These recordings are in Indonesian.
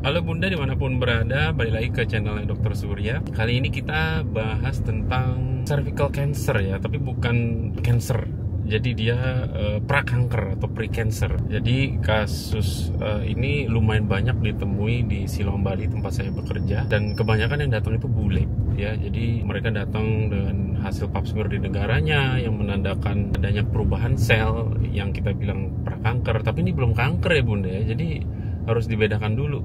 Halo Bunda dimanapun berada, balik lagi ke channelnya Dr. Surya. Kali ini kita bahas tentang cervical cancer ya, tapi bukan cancer. Jadi dia prakanker atau pre-cancer. Jadi kasus ini lumayan banyak ditemui di Siloam, Bali, tempat saya bekerja. Dan kebanyakan yang datang itu bule ya. Jadi mereka datang dengan hasil pap smear di negaranya yang menandakan adanya perubahan sel yang kita bilang prakanker. Tapi ini belum kanker ya Bunda ya. Jadi harus dibedakan dulu.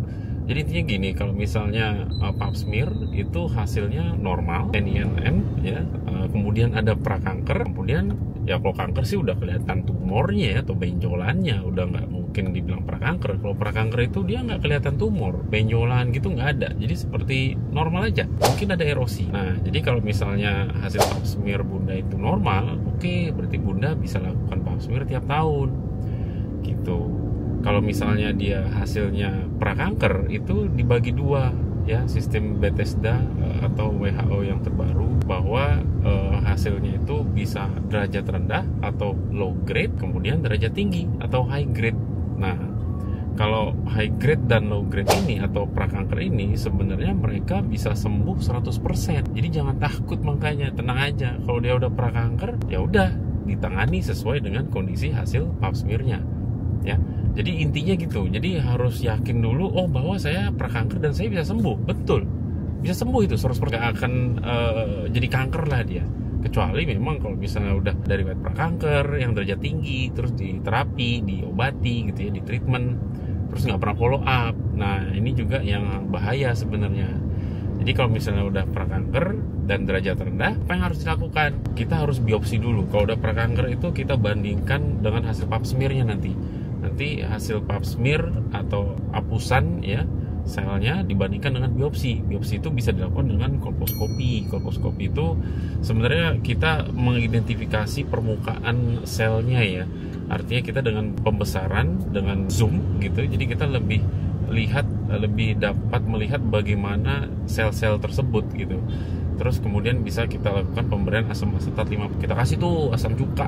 Jadi intinya gini, kalau misalnya pap smear itu hasilnya normal, NINM ya, kemudian ada prakanker, kemudian ya kalau kanker sih udah kelihatan tumornya ya, atau benjolannya, udah nggak mungkin dibilang prakanker. Kalau prakanker itu dia nggak kelihatan tumor, benjolan gitu nggak ada, jadi seperti normal aja, mungkin ada erosi. Nah, jadi kalau misalnya hasil pap smear Bunda itu normal, oke, berarti Bunda bisa lakukan pap smear tiap tahun, gitu. Kalau misalnya dia hasilnya prakanker, itu dibagi dua ya, sistem Bethesda atau WHO yang terbaru, bahwa hasilnya itu bisa derajat rendah atau low grade, kemudian derajat tinggi atau high grade. Nah, kalau high grade dan low grade ini atau prakanker ini sebenarnya mereka bisa sembuh 100%. Jadi jangan takut, makanya tenang aja. Kalau dia udah prakanker, ya udah ditangani sesuai dengan kondisi hasil pap smear-nya ya. Jadi intinya gitu. Jadi harus yakin dulu, oh bahwa saya prakanker dan saya bisa sembuh. Betul, bisa sembuh itu 100%. Gak akan jadi kanker lah dia, kecuali memang kalau misalnya udah dari prakanker yang derajat tinggi, terus diterapi, diobati gitu ya, di treatment, terus nggak pernah follow up. Nah ini juga yang bahaya sebenarnya. Jadi kalau misalnya udah prakanker dan derajat rendah, apa yang harus dilakukan? Kita harus biopsi dulu. Kalau udah prakanker itu kita bandingkan dengan hasil pap smear-nya nanti hasil pap smear atau apusan ya selnya dibandingkan dengan biopsi. Biopsi itu bisa dilakukan dengan kolposkopi. Kolposkopi itu sebenarnya kita mengidentifikasi permukaan selnya ya. Artinya kita dengan pembesaran, dengan zoom gitu, jadi kita lebih dapat melihat bagaimana sel-sel tersebut gitu. Terus kemudian bisa kita lakukan pemberian asam asetat 5. Kita kasih tuh asam cuka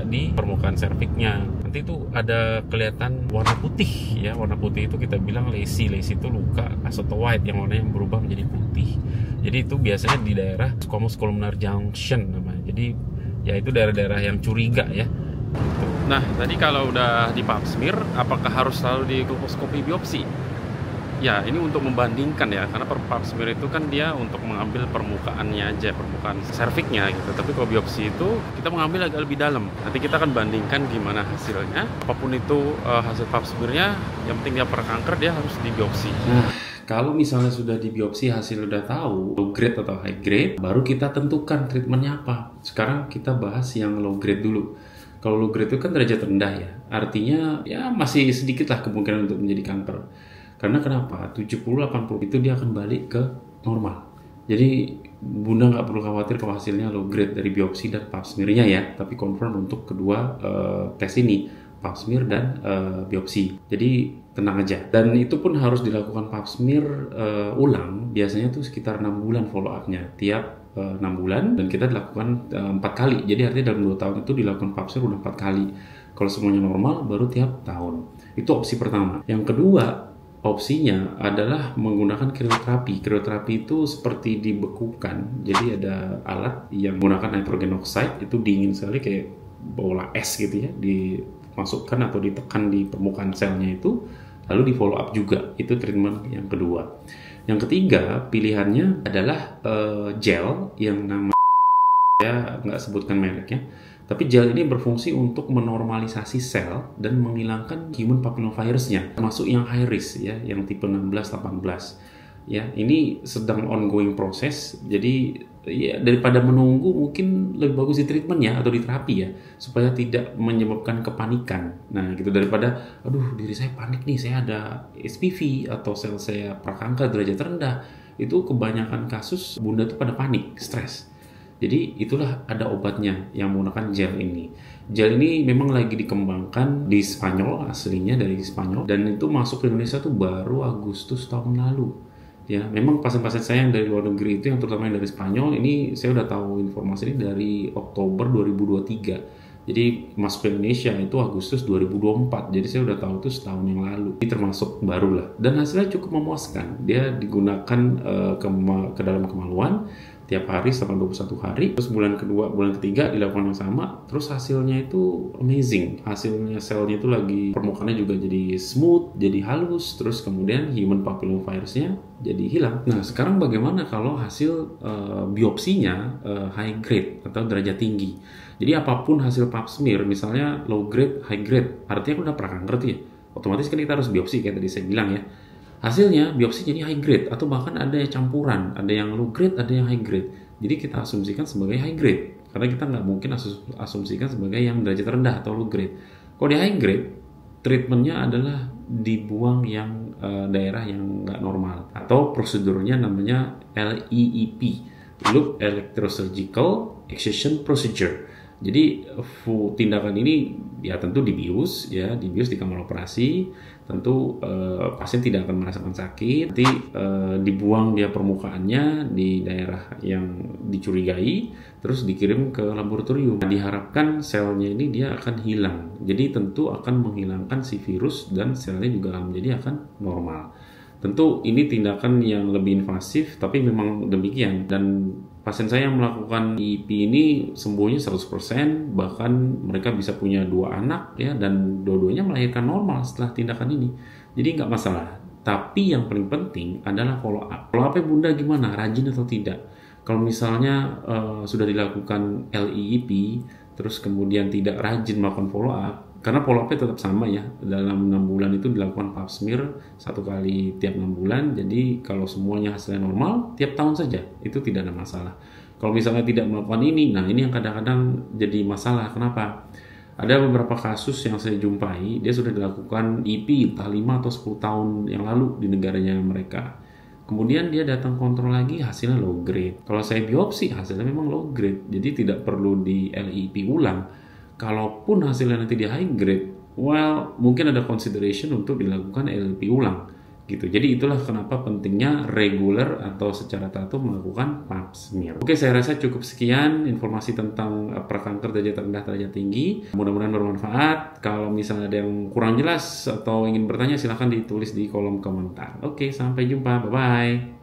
di permukaan serviknya. Nanti itu ada kelihatan warna putih ya. Warna putih itu kita bilang lacy. Lacy itu luka white yang warnanya berubah menjadi putih. Jadi itu biasanya di daerah squamous columnar junction namanya. Jadi ya itu daerah-daerah yang curiga ya. Nah, tadi kalau udah di pap smear, apakah harus selalu di kolposkopi biopsi? Ya, ini untuk membandingkan ya, karena pap smear itu kan dia untuk mengambil permukaannya aja, permukaan serviknya gitu. Tapi kalau biopsi itu kita mengambil agak lebih dalam. Nanti kita akan bandingkan gimana hasilnya. Apapun itu hasil pap smear-nya, yang penting dia prakanker, dia harus dibiopsi. Nah, kalau misalnya sudah dibiopsi hasil udah tahu low grade atau high grade, baru kita tentukan treatmentnya apa. Sekarang kita bahas yang low grade dulu. Kalau low grade itu kan derajat rendah ya, artinya ya masih sedikit lah kemungkinan untuk menjadi kanker. Karena kenapa? 70-80 itu dia akan balik ke normal. Jadi Bunda nggak perlu khawatir kalau hasilnya low grade dari biopsi dan pap smear-nya ya, tapi confirm untuk kedua tes ini, pap smear dan biopsi. Jadi tenang aja. Dan itu pun harus dilakukan pap smear ulang, biasanya tuh sekitar 6 bulan follow up-nya, tiap 6 bulan, dan kita dilakukan 4 kali. Jadi artinya dalam 2 tahun itu dilakukan pap smear udah 4 kali. Kalau semuanya normal baru tiap tahun. Itu opsi pertama. Yang kedua, opsinya adalah menggunakan krioterapi. Krioterapi itu seperti dibekukan. Jadi ada alat yang menggunakan nitrogen oxide, itu dingin sekali kayak bola es gitu ya, dimasukkan atau ditekan di permukaan selnya itu, lalu di follow up juga. Itu treatment yang kedua. Yang ketiga pilihannya adalah gel yang namanya, saya nggak sebutkan mereknya, tapi gel ini berfungsi untuk menormalisasi sel dan menghilangkan human papillomavirusnya, termasuk yang high risk ya, yang tipe 16-18 ya. Ini sedang ongoing proses, jadi ya daripada menunggu mungkin lebih bagus di treatment ya, atau di terapi ya, supaya tidak menyebabkan kepanikan. Nah gitu, daripada aduh diri saya panik nih, saya ada HPV atau sel saya prakanker derajat rendah, itu kebanyakan kasus Bunda tuh pada panik, stres. Jadi itulah ada obatnya yang menggunakan gel ini. Gel ini memang lagi dikembangkan di Spanyol, aslinya dari Spanyol, dan itu masuk ke Indonesia tuh baru Agustus tahun lalu. Ya, memang pasien-pasien saya yang dari luar negeri itu, yang terutama yang dari Spanyol, ini saya udah tahu informasi ini dari Oktober 2023. Jadi masuk ke Indonesia itu Agustus 2024. Jadi saya udah tahu itu setahun yang lalu. Ini termasuk baru lah. Dan hasilnya cukup memuaskan. Dia digunakan ke dalam kemaluan tiap hari selama 21 hari. Terus bulan kedua, bulan ketiga dilakukan yang sama. Terus hasilnya itu amazing. Hasilnya selnya itu lagi, permukaannya juga jadi smooth, jadi halus. Terus kemudian human papillomavirusnya jadi hilang. Nah sekarang bagaimana kalau hasil biopsinya high grade atau derajat tinggi? Jadi apapun hasil pap smear, misalnya low grade, high grade, artinya udah prakanker tuh ya. Otomatis kan kita harus biopsi kayak tadi saya bilang ya. Hasilnya biopsi jadi high grade atau bahkan ada yang campuran, ada yang low grade, ada yang high grade. Jadi kita asumsikan sebagai high grade karena kita nggak mungkin asumsikan sebagai yang derajat rendah atau low grade. Kalau di high grade, treatmentnya adalah dibuang yang daerah yang nggak normal atau prosedurnya namanya LEEP, Loop Electrosurgical Excision Procedure. Jadi tindakan ini ya tentu dibius di kamar operasi. Tentu pasien tidak akan merasakan sakit. Nanti dibuang dia permukaannya di daerah yang dicurigai, terus dikirim ke laboratorium. Diharapkan selnya ini dia akan hilang. Jadi tentu akan menghilangkan si virus dan selnya juga akan menjadi akan normal. Tentu ini tindakan yang lebih invasif, tapi memang demikian. Dan pasien saya yang melakukan IEP ini sembuhnya 100%, bahkan mereka bisa punya 2 anak ya, dan dua-duanya melahirkan normal setelah tindakan ini. Jadi nggak masalah. Tapi yang paling penting adalah follow up. Follow up-nya Bunda gimana? Rajin atau tidak? Kalau misalnya sudah dilakukan LEEP, terus kemudian tidak rajin melakukan follow up, karena follow up-nya tetap sama ya, dalam 6 bulan itu dilakukan pap smear 1 kali tiap 6 bulan. Jadi kalau semuanya hasilnya normal, tiap tahun saja, itu tidak ada masalah. Kalau misalnya tidak melakukan ini, nah ini yang kadang-kadang jadi masalah. Kenapa? Ada beberapa kasus yang saya jumpai, dia sudah dilakukan EP entah 5 atau 10 tahun yang lalu di negaranya mereka. Kemudian dia datang kontrol lagi, hasilnya low grade. Kalau saya biopsi, hasilnya memang low grade, jadi tidak perlu di LEEP ulang. Kalaupun hasilnya nanti di high grade, well, mungkin ada consideration untuk dilakukan LEEP ulang gitu. Jadi itulah kenapa pentingnya reguler atau secara teratur melakukan pap smear. Oke, saya rasa cukup sekian informasi tentang prakanker derajat rendah derajat tinggi. Mudah-mudahan bermanfaat. Kalau misalnya ada yang kurang jelas atau ingin bertanya, silahkan ditulis di kolom komentar. Oke, sampai jumpa. Bye-bye.